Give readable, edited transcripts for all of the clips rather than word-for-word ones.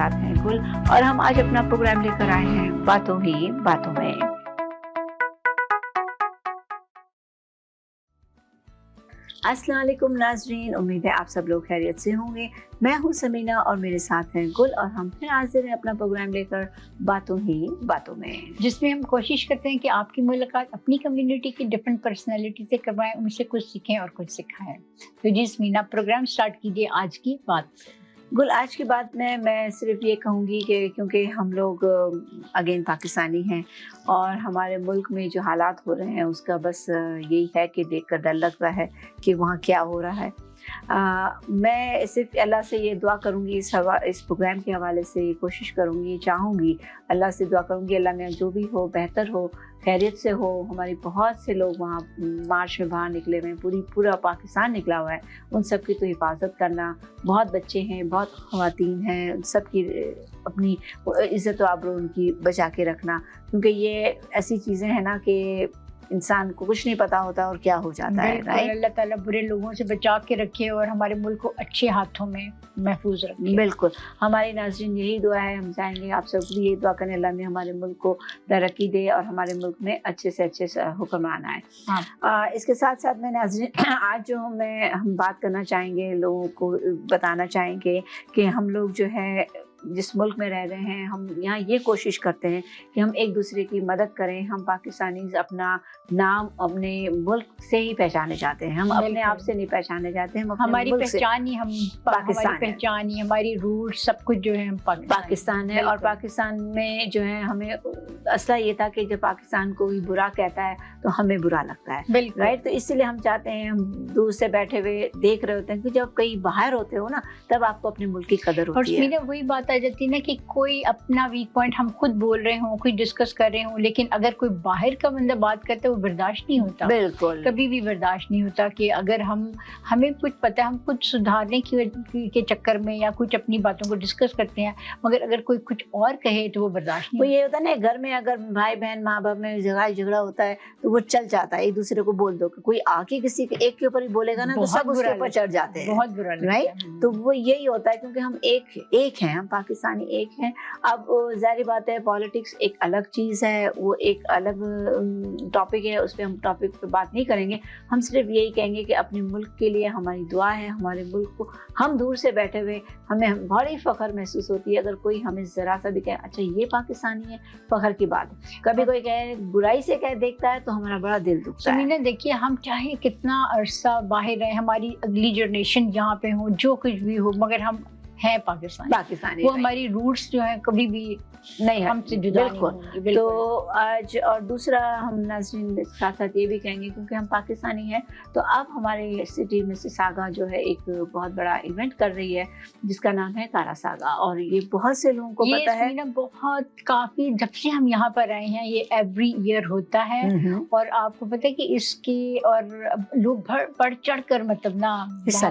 ساتھ ہیں گل اور ہم آج اپنا پروگرام لے کر آئے ہیں باتوں ہی باتوں میں۔ السلام علیکم ناظرین، امید ہے آپ سب لوگ خیریت سے ہوں گے۔ میں ہوں سمینہ اور میرے ساتھ ہیں گل اور ہم پھر حاضر ہیں اپنا پروگرام لے کر باتوں ہی باتوں میں، جس میں ہم کوشش کرتے ہیں کہ آپ کی ملاقات اپنی کمیونٹی کی ڈفرینٹ پرسنالٹی سے کروائیں، ان سے کچھ سیکھیں اور کچھ سکھائیں۔ تو جی سمینہ، پروگرام سٹارٹ کیجیے آج کی بات۔ گل، آج کی بات میں صرف یہ کہوں گی کہ کیونکہ ہم لوگ اگین پاکستانی ہیں اور ہمارے ملک میں جو حالات ہو رہے ہیں اس کا بس یہی ہے کہ دیکھ کر ڈر لگتا ہے کہ وہاں کیا ہو رہا ہے۔ میں صرف اللہ سے یہ دعا کروں گی، اس پروگرام کے حوالے سے کوشش کروں گی، چاہوں گی، اللہ سے دعا کروں گی اللہ میں جو بھی ہو بہتر ہو، خیریت سے ہو۔ ہماری بہت سے لوگ وہاں مارچ میں باہر نکلے ہوئے ہیں، پورا پاکستان نکلا ہوا ہے، ان سب کی تو حفاظت کرنا۔ بہت بچے ہیں، بہت خواتین ہیں، سب کی اپنی عزت و آبرو ان کی بچا کے رکھنا، کیونکہ یہ ایسی چیزیں ہیں نا کہ انسان کو کچھ نہیں پتا ہوتا اور کیا ہو جاتا ہے۔ اللہ تعالیٰ برے لوگوں سے بچا کے رکھے اور ہمارے ملک کو اچھے ہاتھوں میں محفوظ رکھے۔ بالکل، ہماری ناظرین یہی دعا ہے، ہم چاہیں گے آپ سب بھی یہی دعا کریں اللہ میں ہمارے ملک کو ترقی دے اور ہمارے ملک میں اچھے سے حکمران آئے۔ اس کے ساتھ ساتھ میں ناظرین آج جو ہم بات کرنا چاہیں گے، لوگوں کو بتانا چاہیں گے کہ ہم لوگ جو ہے جس ملک میں رہ رہے ہیں، ہم یہاں یہ کوشش کرتے ہیں کہ ہم ایک دوسرے کی مدد کریں۔ ہم پاکستانی اپنا نام اپنے ملک سے ہی پہچانے جاتے ہیں، ہم اپنے آپ سے نہیں پہچانے جاتے ہیں، ہماری پہچان ہی پاکستان ہی، ہماری روٹ سب کچھ جو ہے ہم پاکستان ہے۔ اور پاکستان میں جو ہے ہمیں اصلا یہ تھا کہ جب پاکستان کوئی برا کہتا ہے تو ہمیں برا لگتا ہے، رائٹ؟ تو اسی لیے ہم چاہتے ہیں، ہم دور سے بیٹھے ہوئے دیکھ رہے ہوتے ہیں کہ جب کہیں باہر ہوتے ہو نا تب آپ کو اپنے ملک کی قدر ہوتی ہے۔ اور وہی بات آ جاتی ہے نا کہ کوئی اپنا ویک پوائنٹ ہم خود بول رہے ہوں، کچھ ڈسکس کر رہے ہوں، لیکن اگر کوئی باہر کا بندہ بات کرتا ہے وہ برداشت نہیں ہوتا، بالکل کبھی بھی برداشت نہیں ہوتا کہ اگر ہمیں کچھ پتہ ہے، ہم کچھ سدھارنے کے چکر میں یا کچھ اپنی باتوں کو ڈسکس کرتے ہیں، مگر اگر کوئی کچھ اور کہے تو وہ برداشت نہیں وہ یہ ہوتا ہے نا گھر میں اگر بھائی بہن ماں باپ میں جھگڑا ہوتا ہے تو وہ چل جاتا ہے، ایک دوسرے کو بول دو، کوئی آ کے کسی ایک کے اوپر ہی بولے گا نا تو سب اس کے اوپر چڑھ جاتے ہیں، بہت برا لگتا ہے، رائٹ؟ تو وہ یہی ہوتا ہے کیونکہ ہم ایک ہیں، ہم پاکستانی ایک ہیں۔ اب ظاہر بات ہے پالیٹکس ایک الگ چیز ہے، وہ ایک الگ ٹاپک ہے، اس پہ ہم ٹاپک پہ بات نہیں کریں گے۔ ہم صرف یہی کہیں گے کہ اپنے ملک کے لیے ہماری دعا ہے، ہمارے ملک کو ہم دور سے بیٹھے ہوئے ہمیں بڑی فخر محسوس ہوتی ہے اگر کوئی ہمیں ذرا سا بھی کہے اچھا یہ پاکستانی ہے، فخر کی بات ہے۔ کبھی کوئی کہے برائی سے دیکھتا ہے تو ہمارا بڑا دل دکھتا ہے۔ سمینہ دیکھیے، ہم چاہے کتنا عرصہ باہر رہے، ہماری اگلی جنریشن یہاں پہ ہو، جو کچھ بھی ہو، مگر ہم ہیں پاکستانی، وہ ہماری روٹس جو ہیں کبھی بھی نہیں ہم سے جدا نہیں ہوں گی۔ تو آج اور دوسرا ہم ناظرین ساتھ ساتھ یہ بھی کہیں گے کیونکہ ہم پاکستانی ہیں تو اب ہمارے سٹی مسیساگا جو ہے ایک بہت بڑا ایونٹ کر رہی ہے جس کا نام ہے کارا ساگا، اور یہ بہت سے لوگوں کو پتہ ہے، کافی جب سے ہم یہاں پر آئے ہیں یہ ایوری ایئر ہوتا ہے، اور آپ کو پتہ ہے کہ اس کی اور لوگ بڑھ چڑھ کر مطلب نا حصہ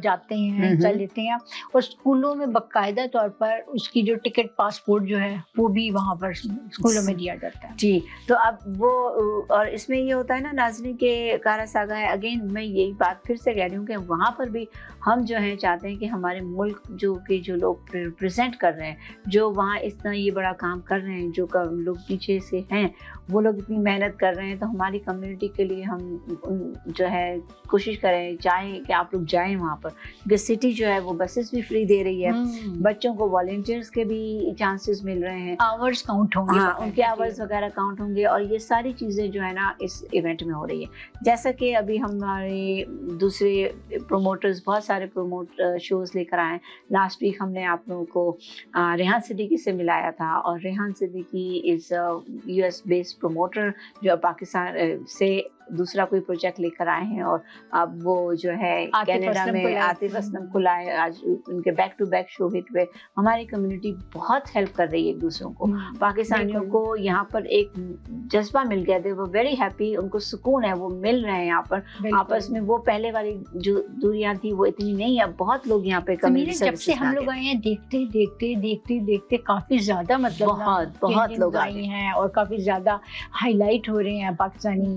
جاتے ہیں، حصہ لیتے ہیں، اور اسکولوں میں باقاعدہ طور پر اس کی جو ٹکٹ پاسپورٹ جو ہے وہ بھی وہاں پر اسکولوں میں دیا جاتا ہے۔ جی، تو اب وہ اور اس میں یہ ہوتا ہے نا ناظرین کے کارا ساگا ہے، اگین میں یہی بات پھر سے کہہ رہی ہوں کہ وہاں پر بھی ہم جو ہیں چاہتے ہیں کہ ہمارے ملک جو لوگ ریپرزینٹ کر رہے ہیں، جو وہاں اتنا یہ بڑا کام کر رہے ہیں، جو لوگ پیچھے سے ہیں وہ لوگ اتنی محنت کر رہے ہیں، تو ہماری کمیونٹی کے لیے ہم جو ہے کوشش کریں، چاہیں کہ آپ لوگ جائیں وہاں پر، کیونکہ سٹی جو ہے وہ بسز بھی فری دے رہی ہے، بچوں کو والنٹیئرس کے بھی چانسز مل رہے ہیں، آورز کاؤنٹ ہوں گے، ہاں ان کے آورز وغیرہ کاؤنٹ ہوں گے، اور یہ ساری چیزیں جو ہے نا اس ایونٹ میں ہو رہی ہے۔ جیسا کہ ابھی ہمارے دوسرے پروموٹرز بہت سارے شوز لے کر آئے ہیں، لاسٹ ویک ہم نے آپ لوگوں کو ریحان صدیقی سے ملایا تھا، اور Rehan Siddiqui is U S based promoter جو پاکستان سے دوسرا کوئی پروجیکٹ لے کر آئے ہیں، اور اب وہ جو ہے کینیڈا میں عاطف اسلم کو لائے، آج ان کے بیک ٹو بیک شو ہٹ پہ ہماری کمیونٹی بہت ہیلپ کر رہی ہے ایک دوسروں کو، پاکستانیوں کو یہاں پر ایک جذبہ مل گیا، تھے وہ ویری ہیپی، ان کو سکون ہے، وہ مل رہے ہیں یہاں پر آپس میں، وہ پہلے والی جو دوریاں تھی وہ اتنی نہیں ہے، بہت لوگ یہاں پہ کمیونٹی جب سے ہم لوگ آئے ہیں دیکھتے کافی زیادہ مطلب بہت لوگ آئے ہیں اور کافی زیادہ ہائی لائٹ ہو رہے ہیں پاکستانی۔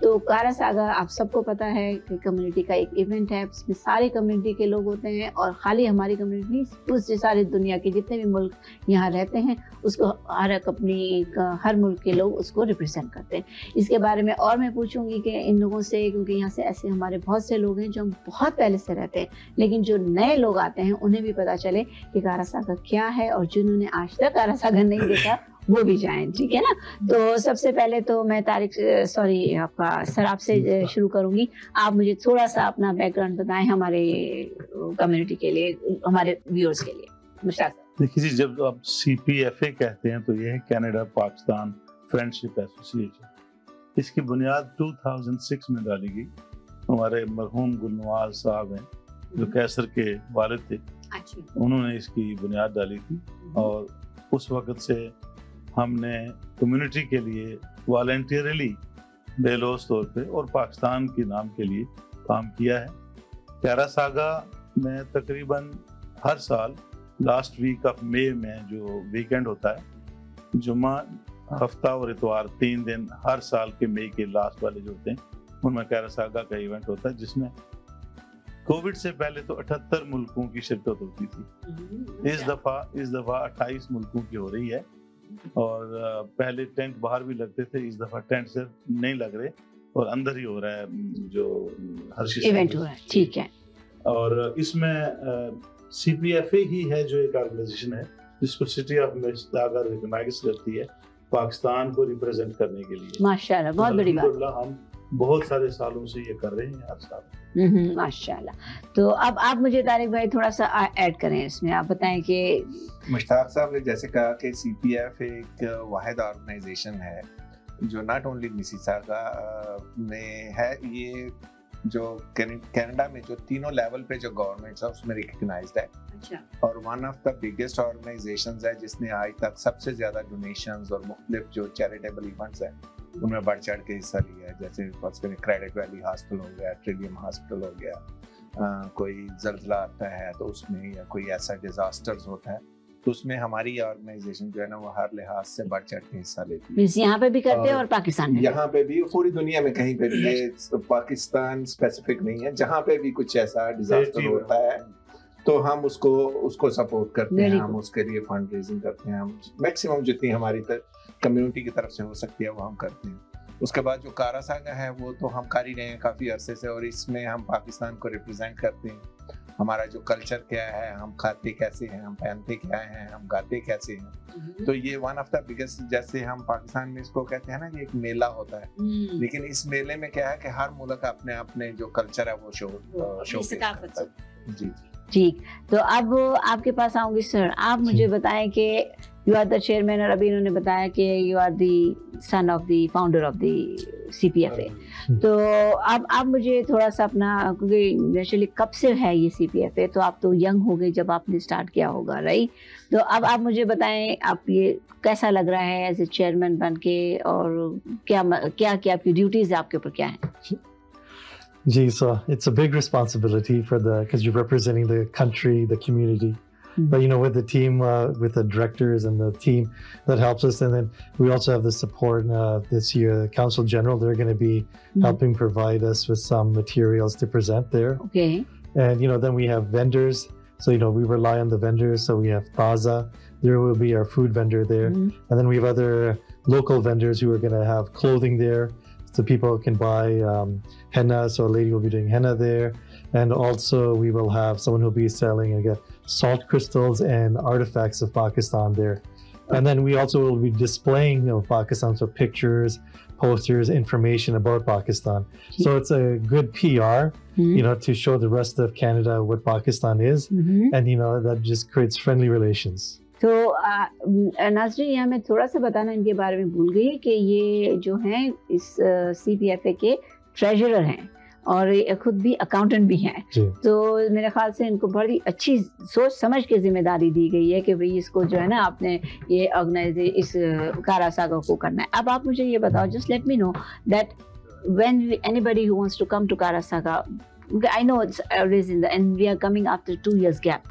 تو کاراساگا آپ سب کو پتہ ہے کہ کمیونٹی کا ایک ایونٹ ہے, اس میں ساری کمیونٹی کے لوگ ہوتے ہیں, اور خالی ہماری کمیونٹی دوسری ساری دنیا کے جتنے بھی ملک یہاں رہتے ہیں اس کو ہر ملک کے لوگ اس کو ریپرزینٹ کرتے ہیں. اس کے بارے میں اور میں پوچھوں گی کہ ان لوگوں سے, کیونکہ یہاں سے ایسے ہمارے بہت سے لوگ ہیں جو ہم بہت پہلے سے رہتے ہیں, لیکن جو نئے لوگ آتے ہیں انہیں بھی پتہ چلے کہ کاراساگا کیا ہے, اور جنہوں نے آج تک کاراساگا نہیں دیکھا وہ بھی جائیں, ٹھیک ہے نا. تو سب سے پہلے تو میں طارق آپ کا سر آپ سے شروع کروں گی. آپ مجھے تھوڑا سا اپنا بیک گراؤنڈ بتائیں ہمارے کمیونٹی کے لیے, ہمارے ویورز کے لیے. مشتاق صاحب. دیکھیے جی, جب آپ CPFA کہتے ہیں تو یہ ہے کینیڈا پاکستان فرینڈشپ ایسوسی ایشن. اس کی بنیاد 2006 میں ڈالی گئی. ہمارے مرحوم گلنواز صاحب ہیں جو کیسر کے والد تھے, انہوں نے اس کی بنیاد ڈالی تھی, اور اس وقت سے ہم نے کمیونٹی کے لیے والنٹیرلی بے لوث طور پہ اور پاکستان کے نام کے لیے کام کیا ہے. کاراساگا میں تقریباً ہر سال لاسٹ ویک آف مئی میں جو ویکینڈ ہوتا ہے, جمعہ, ہفتہ اور اتوار, 3 دن ہر سال کے مئی کے لاسٹ والے جو ہوتے ہیں ان میں کاراساگا کا ایونٹ ہوتا ہے, جس میں کووڈ سے پہلے تو 78 ملکوں کی شرکت ہوتی تھی. اس دفعہ 28 ملکوں کی ہو رہی ہے, اور پہلے ٹینٹ باہر بھی لگتے تھے, اس دفعہ ٹینٹ صرف نہیں لگ رہے اور اندر ہی ہو رہا ہے جو ہر ایونٹ ہو رہا ہے. ٹھیک ہے. اور اس میں CPFA ہی ہے جو ایک آرگنائزیشن ہے جس کو سٹی آف مساگا ریکگنائز کرتی ہے پاکستان کو ریپرزینٹ کرنے کے لیے. ماشاءاللہ, بہت بڑی بات. ہم بہت سارے سالوں سے یہ کر رہے ہیں ہر سال. ماشاءاللہ. تو اب آپ مجھے طارق بھائی تھوڑا سا ایڈ کریں اس میں, آپ بتائیں کہ مشتاق صاحب نے جیسے کہا کہ CPFA ایک واحد آرگنائزیشن ہے جو ناٹ اونلی مسیساگا میں ہے, یہ جو کینیڈا میں جو تینوں لیول پہ جو گورنمنٹس ہے اس میں ریکگنائزڈ ہے. اور one of the biggest organisations ہے جس نے آج تک سب سے زیادہ ڈونیشنز اور مختلف جو چیریٹیبل ایونٹس ہیں ان میں بڑھ چڑھ کے حصہ لیا ہے. جیسے کریڈٹ ویلی ہاسپٹل ہو گیا, ٹریلیم ہاسپٹل ہو گیا, کوئی زلزلہ آتا ہے تو اس میں, یا کوئی ایسا ڈیزاسٹرز ہوتا ہے تو اس میں ہماری آرگنائزیشن جو ہے نا وہ ہر لحاظ سے بڑھ چڑھ کے حصہ لیتی ہے. یہاں پہ بھی کرتے ہیں اور پاکستان میں, یہاں پہ بھی, پوری دنیا میں کہیں پہ بھی, یہ پاکستان اسپیسیفک نہیں ہے, جہاں پہ بھی کچھ ایسا ڈیزاسٹر ہوتا ہے تو ہم اس کو سپورٹ کرتے ہیں, ہم اس کے لیے فنڈ ریزنگ کرتے ہیں, ہم میکسیمم جتنی ہماری کمیونٹی کی طرف سے ہو سکتی ہے وہ ہم کرتے ہیں. اس کے بعد جو کاراساگا ہے وہ تو ہم کر ہی رہے ہیں کافی عرصے سے, اور اس میں ہم پاکستان کو ریپرزینٹ کرتے ہیں. ہمارا جو کلچر کیا ہے, ہم کھاتے کیسے ہیں, ہم پہنتے کیا ہیں, ہم گاتے کیسے ہیں, تو یہ ون آف دا بگیسٹ, جیسے ہم پاکستان میں اس کو کہتے ہیں نا کہ ایک میلہ ہوتا ہے, لیکن اس میلے میں کیا ہے کہ ہر ملک اپنے جو کلچر ہے وہ شو کرتا ہے. جی ٹھیک. تو اب آپ کے پاس آؤں گی سر, آپ مجھے بتائیں کہ یو آر دا چیئرمین, اور ابھی انہوں نے بتایا کہ you are the son of the founder of the CPFA. تو اب آپ مجھے تھوڑا سا اپنا, کیونکہ نیچرلی کب سے ہے یہ CPFA, تو آپ تو ینگ ہو گئے جب آپ نے اسٹارٹ کیا ہوگا, رائٹ؟ تو اب آپ مجھے بتائیں آپ یہ کیسا لگ رہا ہے ایز اے چیئرمین بن کے, اور کیا آپ کی ڈیوٹیز آپ کے اوپر کیا ہیں؟ Gee, so it's a big responsibility because you're representing the country, the community. But with the team, with the directors and the team that helps us, and then we also have the support this year, the Council General. They're going to be helping provide us with some materials to present there. Okay. And then we have vendors. So we rely on the vendors. So we have Taza. There will be our food vendor there, and then we have other local vendors who are going to have clothing there. So people can buy henna, so a lady will be doing henna there. And also we will have someone who will be selling salt crystals and artifacts of Pakistan there. And then we also will be displaying Pakistan, so pictures, posters, information about Pakistan. So it's a good PR, to show the rest of Canada what Pakistan is. And that just creates friendly relations. تو ناظرین, یہاں میں تھوڑا سا بتانا ان کے بارے میں بھول گئی کہ یہ جو ہیں اس CPFA کے ٹریجرر ہیں, اور خود بھی اکاؤنٹنٹ بھی ہیں. تو میرے خیال سے ان کو بڑی اچھی سوچ سمجھ کے ذمہ داری دی گئی ہے کہ بھئی اس کو جو ہے نا آپ نے یہ اس کاراساگا کو کرنا ہے. اب آپ مجھے یہ بتاؤ, just let me know that when anybody who wants to come to Karasaga, I know it's always and we are coming after 2 years gap.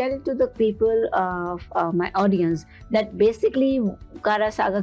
tell to the people of my audience that basically Kara Saga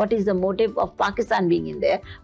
What is the motive of Pakistan being in there?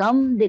come, they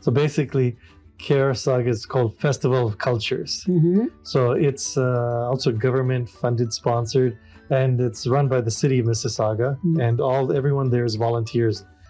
So basically, Kara Saga is called Festival of Cultures. So it's also government funded, sponsored, and it's run by the city of Mississauga, and everyone there is volunteers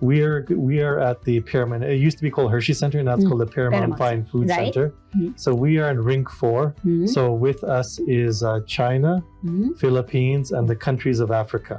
we are at the Paramount. It used to be called Hershey Center, and now it's called the Paramount Fine Food Right. Center. So we are in Rink 4. So with us is China, Philippines, and the countries of Africa.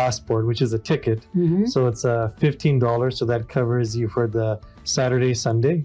passport, which is a ticket. So it's $15, so that covers you for the Saturday, Sunday.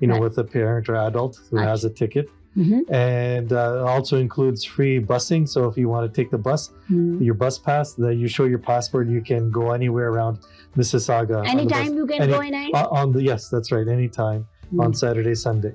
with a parent or adult who has a ticket. And also includes free busing. So if you want to take the bus, your bus pass, that you show your passport, you can go anywhere around Mississauga. Anytime you can go in? Yes, that's right. Anytime on Saturday, Sunday.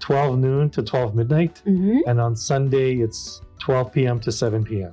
12 noon to 12 midnight. And on Sunday, it's 12 p.m. to 7 p.m.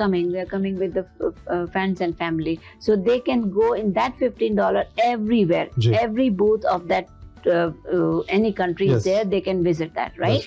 coming, they are coming with the friends and family, so they can go in that $15 everywhere. Every booth of that any country is there, they can visit that, right?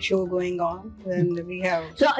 show going on, and we have. So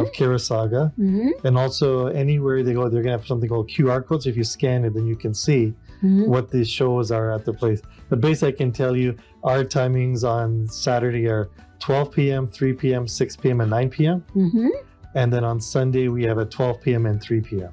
of Kara Saga, and also anywhere they go, they're gonna have something called QR codes. If you scan it, then you can see what the shows are at the place. But basically, I can tell you our timings on Saturday are 12 p.m., 3 p.m., 6 p.m., and 9 p.m. And then on Sunday, we have at 12 p.m. and 3 p.m.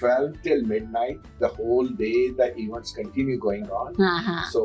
12 till midnight, the whole day the events continue going on. So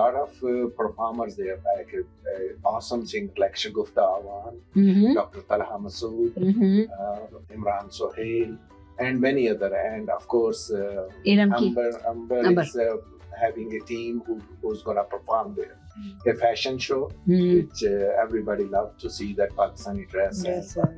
lot of performers there, like awesome singer like Shagufta Awan, Dr. Talha Masood, Imran Sohail, and many other. And of course, Amber is having a team who's going to perform there. A fashion show, which everybody loves to see that Pakistani dress. Yes,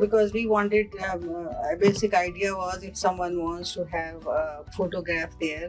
because we wanted a basic idea was if someone wants to have a photograph there,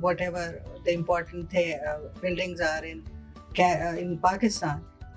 whatever the important buildings are in Pakistan,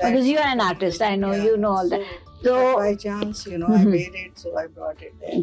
Because you are an artist, I know, you know all that. So by chance, I made it, so I brought it there.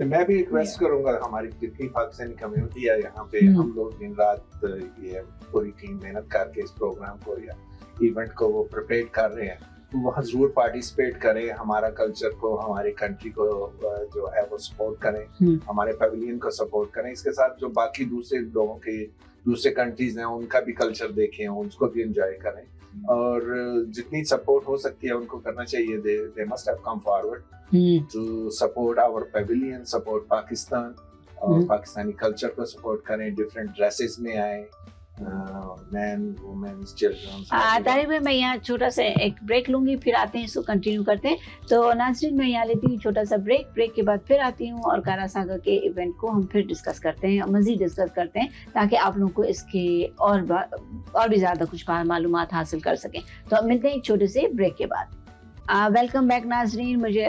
میں بھی request کروں گا ہماری جتنی Pakistani community ہے یہاں پہ، ہم لوگ دن رات یہ پوری ٹیم محنت کر کے اس پروگرام کو یا ایونٹ کو وہ پریپیئر کر رہے ہیں، وہاں ضرور پارٹیسپیٹ کریں، ہمارا کلچر کو، ہماری کنٹری کو جو ہے وہ سپورٹ کریں، ہمارے پیویلین کو سپورٹ کریں، اس کے ساتھ جو باقی دوسرے لوگوں کے دوسرے کنٹریز ہیں ان کا بھی کلچر دیکھیں، ان کو بھی انجوائے کریں، اور جتنی سپورٹ ہو سکتی ہے ان کو کرنا چاہیے. they must have come forward to support our pavilion, support Pakistan, اور پاکستانی کلچر کو سپورٹ کریں، ڈفرینٹ ڈریسز میں آئیں، مین وومنز چلڈرن. طارق بھائی میں یہاں چھوٹا سا ایک بریک لوں گی، پھر آتے ہیں اس کو کنٹینیو کرتے ہیں. تو ناظرین میں یہاں لیتی ہوں چھوٹا سا بریک کے بعد پھر آتی ہوں اور کاراساگا کے ایونٹ کو ہم پھر ڈسکس کرتے ہیں، مزید ڈسکس کرتے ہیں تاکہ آپ لوگوں کو اس کے اور بھی زیادہ کچھ معلومات حاصل کر سکیں. تو ملتے ہیں ایک چھوٹے سے بریک کے بعد. ویلکم بیک ناظرین. مجھے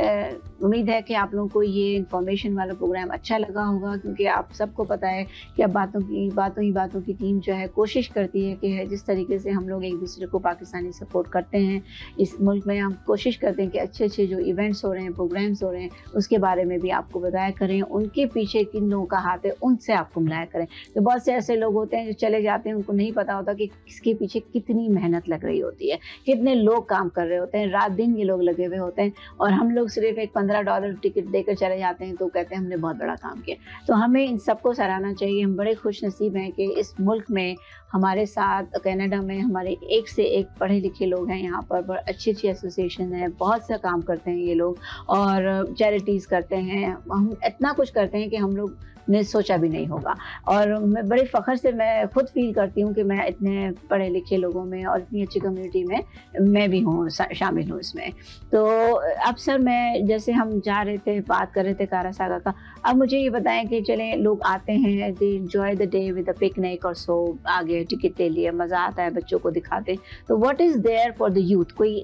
امید ہے کہ آپ لوگوں کو یہ انفارمیشن والا پروگرام اچھا لگا ہوگا، کیونکہ آپ سب کو پتہ ہے کہ اب باتوں کی ٹیم جو ہے کوشش کرتی ہے کہ جس طریقے سے ہم لوگ ایک دوسرے کو پاکستانی سپورٹ کرتے ہیں اس ملک میں، ہم کوشش کرتے ہیں کہ اچھے جو ایونٹس ہو رہے ہیں، پروگرامس ہو رہے ہیں، اس کے بارے میں بھی آپ کو بتایا کریں، ان کے پیچھے کن لوگوں کا ہاتھ ہے ان سے آپ کو ملایا کریں. تو بہت سے ایسے لوگ ہوتے ہیں جو چلے جاتے ہیں، ان کو نہیں پتہ ہوتا کہ اس کے پیچھے کتنی محنت لگ رہی ہوتی ہے، کتنے لوگ کام کر رہے ہوتے ہیں، رات دن یہ لوگ لگے ہوئے ہوتے ہیں، اور ہم لوگ صرف ایک $15 ٹکٹ دے کر چلے جاتے ہیں تو کہتے ہیں ہم نے بہت بڑا کام کیا. تو ہمیں ان سب کو سراہنا چاہیے. ہم بڑے خوش نصیب ہیں کہ اس ملک میں ہمارے ساتھ کینیڈا میں ہمارے ایک سے ایک پڑھے لکھے لوگ ہیں یہاں پر، بڑے اچھی ایسوسیشن ہیں، بہت سا کام کرتے ہیں یہ لوگ، اور چیریٹیز کرتے ہیں، ہم اتنا کچھ کرتے ہیں کہ ہم لوگ نے سوچا بھی نہیں ہوگا. اور میں بڑے فخر سے میں خود فیل کرتی ہوں کہ میں اتنے پڑھے لکھے لوگوں میں اور اتنی اچھی کمیونٹی میں بھی ہوں، شامل ہوں اس میں. تو اب سر میں جیسے ہم جا رہے تھے، بات کر رہے تھے کاراساگا کا، اب مجھے یہ بتائیں کہ چلیں لوگ آتے ہیں، they enjoy the day with a picnic اور سو، آگے ٹکٹ لے لیے، مزہ آتا ہے، بچوں کو دکھاتے ہیں. تو what is there for the youth? کوئی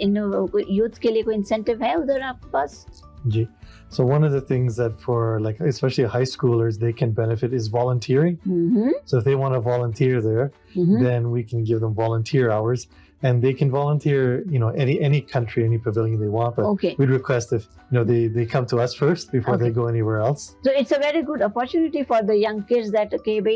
یوتھ کے لیے کوئی انسینٹو ہے ادھر آپ کے پاس؟ جی. So one of the things that for like especially high schoolers they can benefit is volunteering. So if they want to volunteer there, then we can give them volunteer hours. And they can volunteer, any country, any pavilion they want. But we'd request if, they come to us first before they go anywhere else. So it's a very good opportunity for the young kids that bhai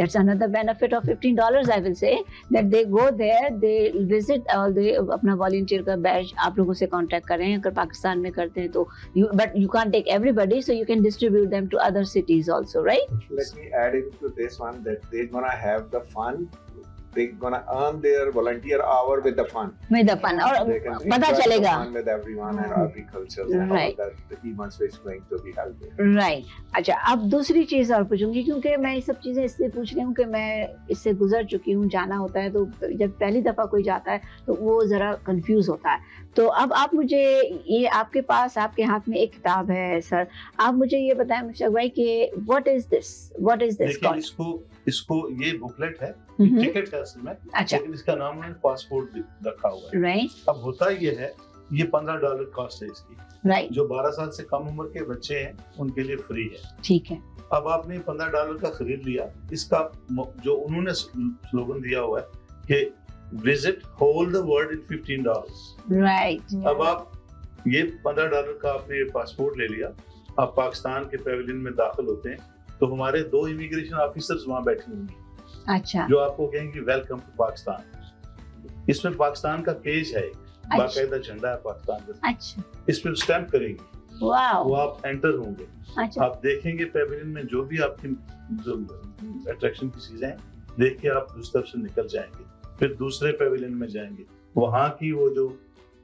That's another benefit of $15 I will say, that they go there, they visit, they apna volunteer ka badge aap logon se contact kar rahe hain. Agar Pakistan mein karte hain to but you can't take everybody, so you can distribute them to other cities also, right? Let me add into this one that they're gonna have the fun. They're gonna earn their volunteer hour with the fun. اور پتا چلے گا with everyone and agriculture and all that the events is going to be held there. Right. اچھا اب دوسری چیز اور پوچھوں گی، کیونکہ میں یہ سب چیزیں اس لیے پوچھ رہی ہوں کہ میں اس سے گزر چکی ہوں، جانا ہوتا ہے تو جب پہلی دفعہ کوئی جاتا ہے تو وہ ذرا کنفیوز ہوتا ہے. تو اب آپ مجھے یہ، آپ کے پاس آپ کے ہاتھ میں ایک کتاب ہے سر، آپ مجھے یہ بتائیں مشتاق بھائی کہ what is this اس کو یہ بکلیٹ ہے، ٹکٹ ہے اصل میں، لیکن اس کا نام ہے پاسپورٹ رکھا ہوا ہے. اب ہوتا یہ ہے، یہ $15 کاسٹ ہے اس کی، جو 12 سال سے کم عمر کے بچے ہیں ان کے لیے فری ہے. ٹھیک ہے. اب آپ نے $15 کا خرید لیا، اس کا جو انہوں نے سلوگن دیا ہوا ہے کہ visit whole the world in $15. اب آپ یہ $15 کا آپ نے پاسپورٹ لے لیا، آپ پاکستان کے پیویلین میں داخل ہوتے ہیں تو ہمارے 2 امیگریشن آفیسرز وہاں بیٹھے ہوں گے. اچھا. جو آپ کو کہیں گے ویلکم ٹو پاکستان. اس میں پاکستان کا پیج ہے، باقاعدہ جھنڈا ہے پاکستان کا. اچھا. اس پہ اسٹیمپ کریں گے، وہ آپ انٹر ہوں گے. آپ دیکھیں گے پیویلین میں جو بھی آپ کی اٹریکشن کی چیزیں ہیں، دیکھ کے آپ اس طرف سے نکل جائیں گے، پھر دوسرے پیویلین میں جائیں گے، وہاں کی وہ جو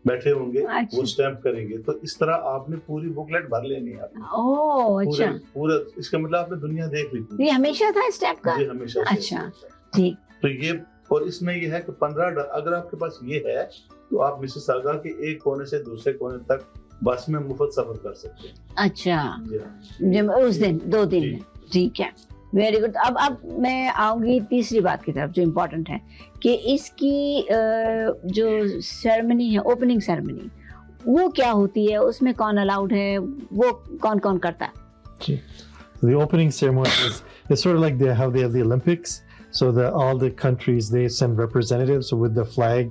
بیٹھے ہوں گے وہ اسٹیمپ کریں گے. تو اس طرح آپ نے پوری بکلیٹ بھر لینی ہے. اچھا. پورا اس کا مطلب آپ نے دنیا دیکھ لی. یہ ہمیشہ تھا اسٹیمپ کا؟ جی ہمیشہ. اچھا ٹھیک. تو یہ، اور اس میں یہ ہے کہ $15 اگر آپ کے پاس یہ ہے تو آپ مسیساگا کے ایک کونے سے دوسرے کونے تک بس میں مفت سفر کر سکتے ہیں. اچھا. اس دن 2 دن میں. ٹھیک ہے، ویری گڈ. اب میں آؤں گی تیسری بات کی طرف جو امپورٹنٹ ہے کہ اس کی جو سیرمنی ہے، اوپننگ سیرمنی، وہ کیا ہوتی ہے، اس میں کون الاؤڈ ہے، وہ کون کرتا ہے؟ جی. The opening ceremony is sort of like they have the Olympics, so that all the countries they send representatives with the flag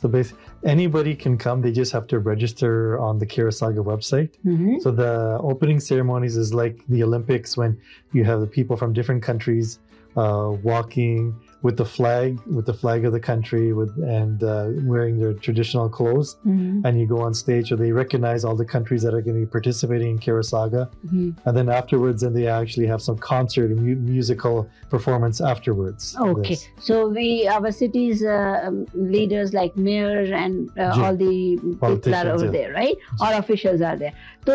so basically anybody can come, they just have to register on the Kirisaga website. So the opening ceremonies is like the Olympics when you have the people from different countries walking with the flag of the country, and wearing their traditional clothes, and you go on stage, so they recognize all the countries that are going to be participating in Kirisaga, and then afterwards, then they actually have some concert and musical performance afterwards. Okay, so our city's leaders like mayor and all the people are over there, right? All officials are there. So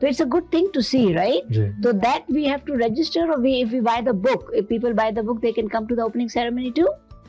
So it's a good thing to see, right? So that we have to register, or if we buy the book, if people buy the book, they can come to the opening ceremony too?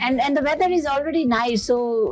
And the weather is already nice, so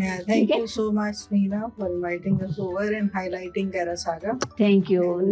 Yeah, thank you so much, Meena, for inviting us over and highlighting Kara Saga. Thank you.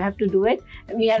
have to do it. We are